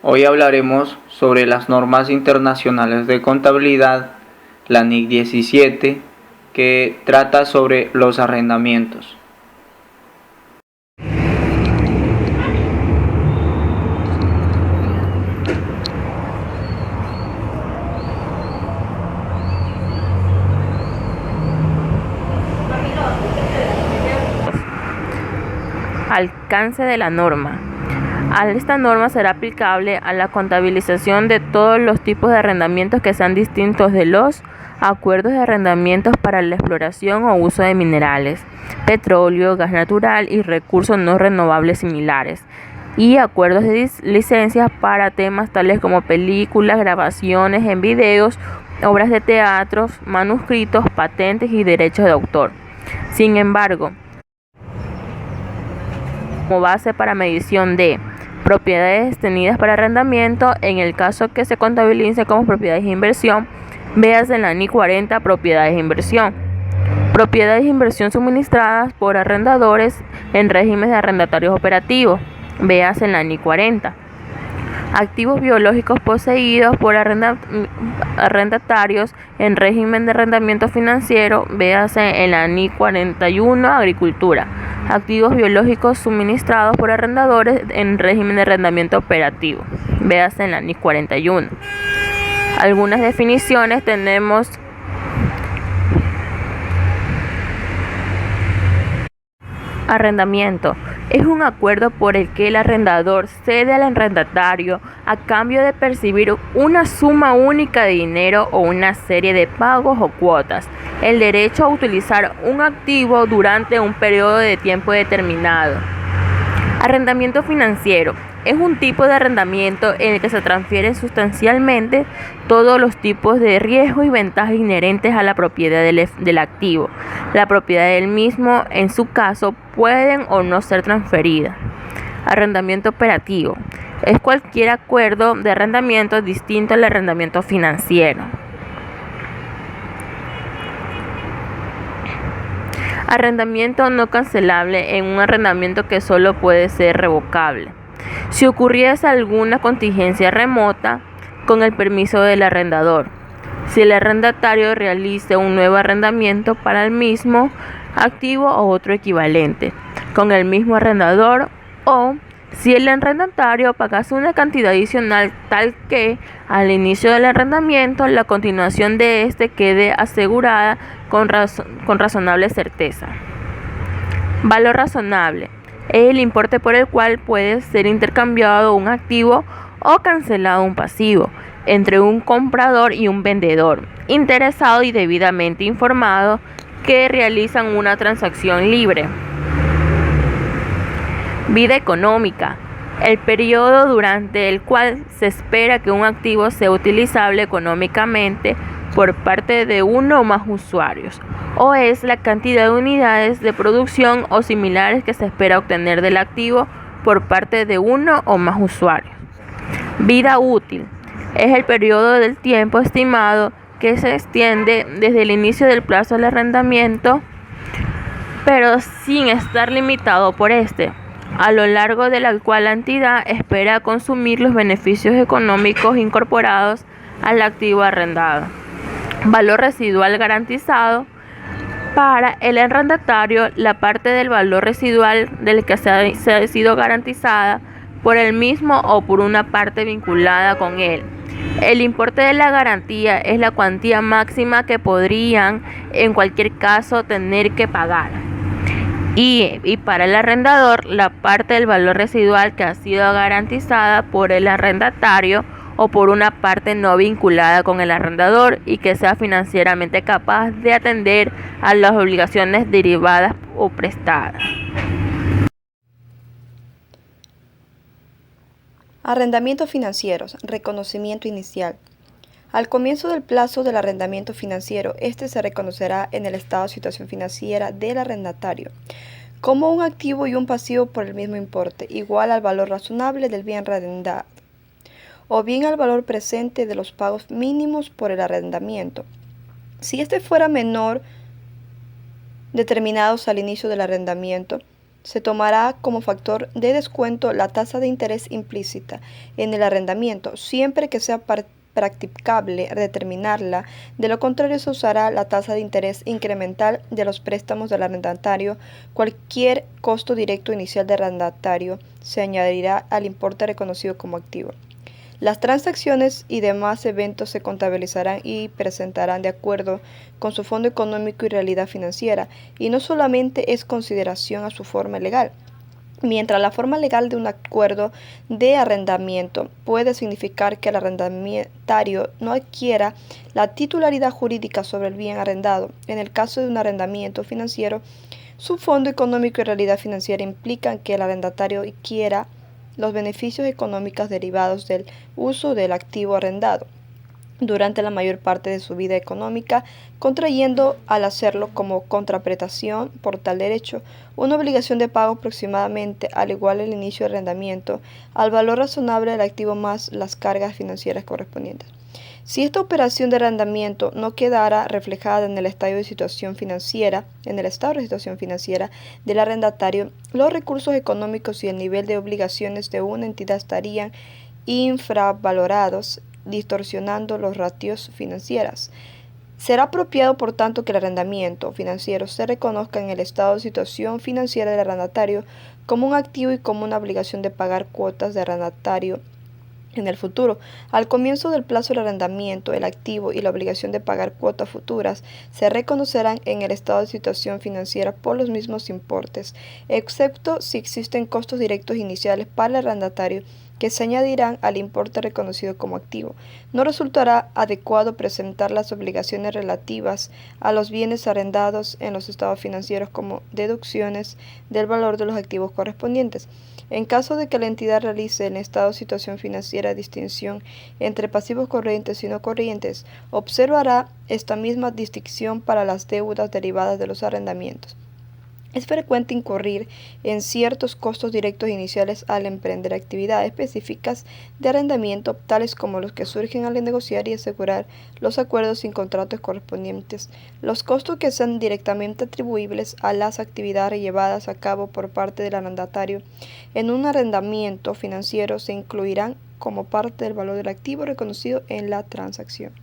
Hoy hablaremos sobre las normas internacionales de contabilidad, la NIC 17, que trata sobre los arrendamientos. Alcance de la norma. Esta norma será aplicable a la contabilización de todos los tipos de arrendamientos que sean distintos de los acuerdos de arrendamientos para la exploración o uso de minerales, petróleo, gas natural y recursos no renovables similares, y acuerdos de licencias para temas tales como películas, grabaciones en videos, obras de teatro, manuscritos, patentes y derechos de autor. Sin embargo, como base para medición de propiedades tenidas para arrendamiento, en el caso que se contabilice como propiedades de inversión, véase en la NIC 40 propiedades de inversión. Propiedades de inversión suministradas por arrendadores en régimen de arrendatarios operativos, véase en la NIC 40. Activos biológicos poseídos por arrendatarios en régimen de arrendamiento financiero, véase en la NIC 41 agricultura. Activos biológicos suministrados por arrendadores en régimen de arrendamiento operativo, véase en la NIC 41. Algunas definiciones tenemos: arrendamiento es un acuerdo por el que el arrendador cede al arrendatario a cambio de percibir una suma única de dinero o una serie de pagos o cuotas el derecho a utilizar un activo durante un periodo de tiempo determinado. Arrendamiento financiero es un tipo de arrendamiento en el que se transfieren sustancialmente todos los tipos de riesgos y ventajas inherentes a la propiedad del activo. La propiedad del mismo, en su caso, pueden o no ser transferidas. Arrendamiento operativo es cualquier acuerdo de arrendamiento distinto al arrendamiento financiero. Arrendamiento no cancelable en un arrendamiento que solo puede ser revocable si ocurriese alguna contingencia remota con el permiso del arrendador, si el arrendatario realice un nuevo arrendamiento para el mismo activo o otro equivalente con el mismo arrendador, o si el arrendatario pagase una cantidad adicional tal que al inicio del arrendamiento la continuación de este quede asegurada con razonable certeza. Valor razonable es el importe por el cual puede ser intercambiado un activo o cancelado un pasivo entre un comprador y un vendedor interesado y debidamente informado que realizan una transacción libre. Vida económica: el periodo durante el cual se espera que un activo sea utilizable económicamente por parte de uno o más usuarios, o es la cantidad de unidades de producción o similares que se espera obtener del activo por parte de uno o más usuarios. Vida útil es el periodo del tiempo estimado que se extiende desde el inicio del plazo del arrendamiento, pero sin estar limitado por este, a lo largo de la cual la entidad espera consumir los beneficios económicos incorporados al activo arrendado. Valor residual garantizado: para el arrendatario, la parte del valor residual del que se ha sido garantizada por el mismo o por una parte vinculada con él. El importe de la garantía es la cuantía máxima que podrían, en cualquier caso, tener que pagar. Y para el arrendador, la parte del valor residual que ha sido garantizada por el arrendatario o por una parte no vinculada con el arrendador y que sea financieramente capaz de atender a las obligaciones derivadas o prestadas. Arrendamientos financieros. Reconocimiento inicial. Al comienzo del plazo del arrendamiento financiero, este se reconocerá en el estado de situación financiera del arrendatario como un activo y un pasivo por el mismo importe, igual al valor razonable del bien arrendado, o bien al valor presente de los pagos mínimos por el arrendamiento. Si este fuera menor, determinados al inicio del arrendamiento, se tomará como factor de descuento la tasa de interés implícita en el arrendamiento, siempre que sea practicable determinarla. De lo contrario, se usará la tasa de interés incremental de los préstamos del arrendatario. Cualquier costo directo inicial del arrendatario se añadirá al importe reconocido como activo. Las transacciones y demás eventos se contabilizarán y presentarán de acuerdo con su fondo económico y realidad financiera, y no solamente es consideración a su forma legal. Mientras la forma legal de un acuerdo de arrendamiento puede significar que el arrendatario no adquiera la titularidad jurídica sobre el bien arrendado, en el caso de un arrendamiento financiero, su fondo económico y realidad financiera implican que el arrendatario adquiera los beneficios económicos derivados del uso del activo arrendado durante la mayor parte de su vida económica, contrayendo al hacerlo como contraprestación por tal derecho una obligación de pago aproximadamente al igual al inicio del arrendamiento al valor razonable del activo más las cargas financieras correspondientes. Si esta operación de arrendamiento no quedara reflejada en el estado de situación financiera, del arrendatario, los recursos económicos y el nivel de obligaciones de una entidad estarían infravalorados, distorsionando los ratios financieras. Será apropiado, por tanto, que el arrendamiento financiero se reconozca en el estado de situación financiera del arrendatario como un activo y como una obligación de pagar cuotas de arrendatario en el futuro. Al comienzo del plazo del arrendamiento, el activo y la obligación de pagar cuotas futuras se reconocerán en el estado de situación financiera por los mismos importes, excepto si existen costos directos iniciales para el arrendatario que se añadirán al importe reconocido como activo. No resultará adecuado presentar las obligaciones relativas a los bienes arrendados en los estados financieros como deducciones del valor de los activos correspondientes. En caso de que la entidad realice en el estado de situación financiera distinción entre pasivos corrientes y no corrientes, observará esta misma distinción para las deudas derivadas de los arrendamientos. Es frecuente incurrir en ciertos costos directos iniciales al emprender actividades específicas de arrendamiento, tales como los que surgen al negociar y asegurar los acuerdos sin contratos correspondientes. Los costos que sean directamente atribuibles a las actividades llevadas a cabo por parte del arrendatario en un arrendamiento financiero se incluirán como parte del valor del activo reconocido en la transacción.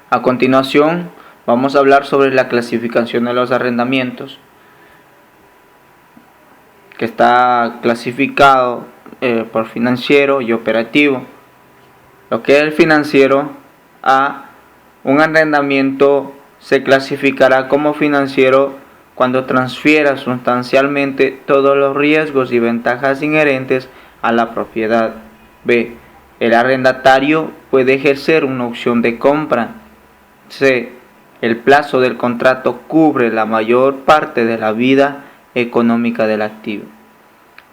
A continuación, vamos a hablar sobre la clasificación de los arrendamientos, que está clasificado por financiero y operativo. Lo que es el financiero, un arrendamiento se clasificará como financiero cuando transfiera sustancialmente todos los riesgos y ventajas inherentes a la propiedad. B. El arrendatario puede ejercer una opción de compra. C. El plazo del contrato cubre la mayor parte de la vida económica del activo.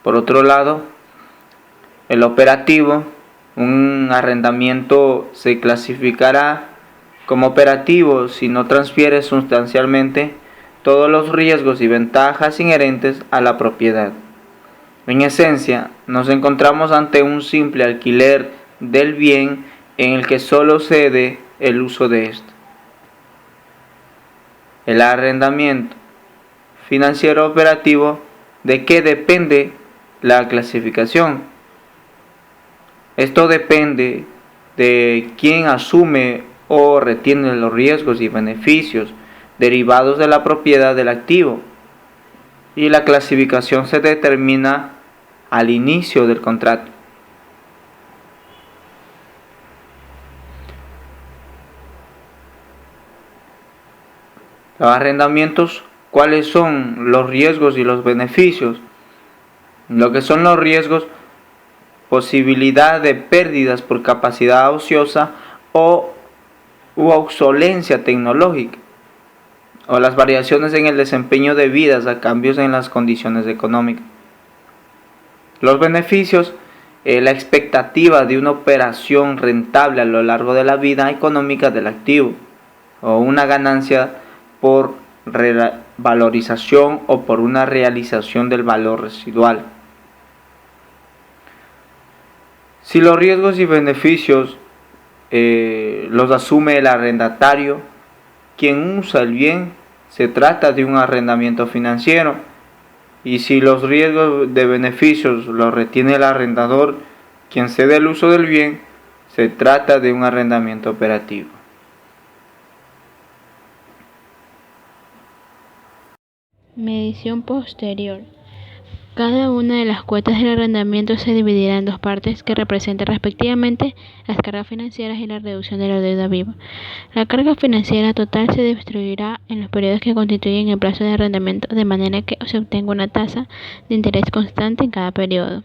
Por otro lado, el operativo, un arrendamiento se clasificará como operativo si no transfiere sustancialmente todos los riesgos y ventajas inherentes a la propiedad. En esencia, nos encontramos ante un simple alquiler del bien en el que solo cede el uso de éste. El arrendamiento financiero operativo, ¿de qué depende la clasificación? Esto depende de quién asume o retiene los riesgos y beneficios derivados de la propiedad del activo, y la clasificación se determina al inicio del contrato. Los arrendamientos, ¿cuáles son los riesgos y los beneficios? Lo que son los riesgos: posibilidad de pérdidas por capacidad ociosa u obsolencia tecnológica, o las variaciones en el desempeño debidas a cambios en las condiciones económicas. Los beneficios: la expectativa de una operación rentable a lo largo de la vida económica del activo, o una ganancia por revalorización o por una realización del valor residual. Si los riesgos y beneficios los asume el arrendatario, quien usa el bien se trata de un arrendamiento financiero. Y si los riesgos de beneficios los retiene el arrendador, quien cede el uso del bien, se trata de un arrendamiento operativo. Medición posterior. Cada una de las cuotas del arrendamiento se dividirá en dos partes que representan respectivamente las cargas financieras y la reducción de la deuda viva. La carga financiera total se distribuirá en los periodos que constituyen el plazo de arrendamiento de manera que se obtenga una tasa de interés constante en cada periodo.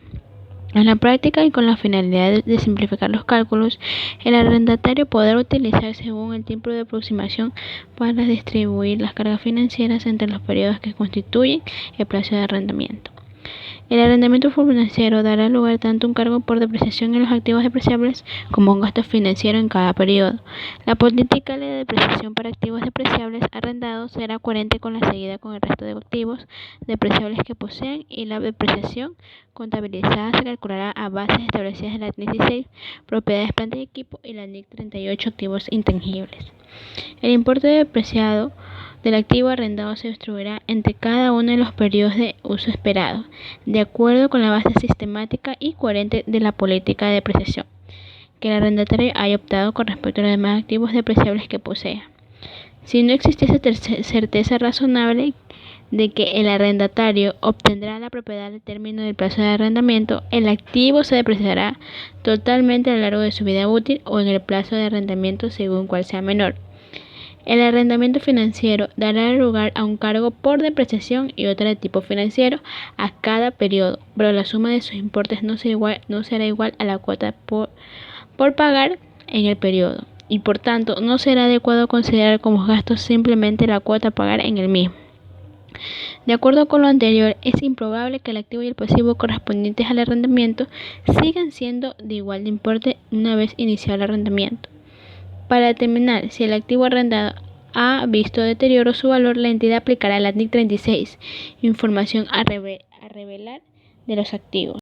En la práctica y con la finalidad de simplificar los cálculos, el arrendatario podrá utilizar según el tiempo de aproximación para distribuir las cargas financieras entre los periodos que constituyen el plazo de arrendamiento. El arrendamiento financiero dará lugar tanto a un cargo por depreciación en los activos depreciables como a un gasto financiero en cada periodo. La política de depreciación para activos depreciables arrendados será coherente con la seguida con el resto de activos depreciables que posean, y la depreciación contabilizada se calculará a bases establecidas en la NIC 16, propiedades, planta y equipo, y la NIC 38, activos intangibles. El importe depreciado del activo arrendado se distribuirá entre cada uno de los periodos de uso esperado, de acuerdo con la base sistemática y coherente de la política de depreciación que el arrendatario haya optado con respecto a los demás activos depreciables que posea. Si no existiese certeza razonable de que el arrendatario obtendrá la propiedad al término del plazo de arrendamiento, el activo se depreciará totalmente a lo largo de su vida útil o en el plazo de arrendamiento según cual sea menor. El arrendamiento financiero dará lugar a un cargo por depreciación y otro de tipo financiero a cada periodo, pero la suma de sus importes no será igual a la cuota por pagar en el periodo, y por tanto no será adecuado considerar como gastos simplemente la cuota a pagar en el mismo. De acuerdo con lo anterior, es improbable que el activo y el pasivo correspondientes al arrendamiento sigan siendo de igual de importe una vez iniciado el arrendamiento. Para determinar si el activo arrendado ha visto deterioro su valor, la entidad aplicará la NIC 36, información a revelar de los activos.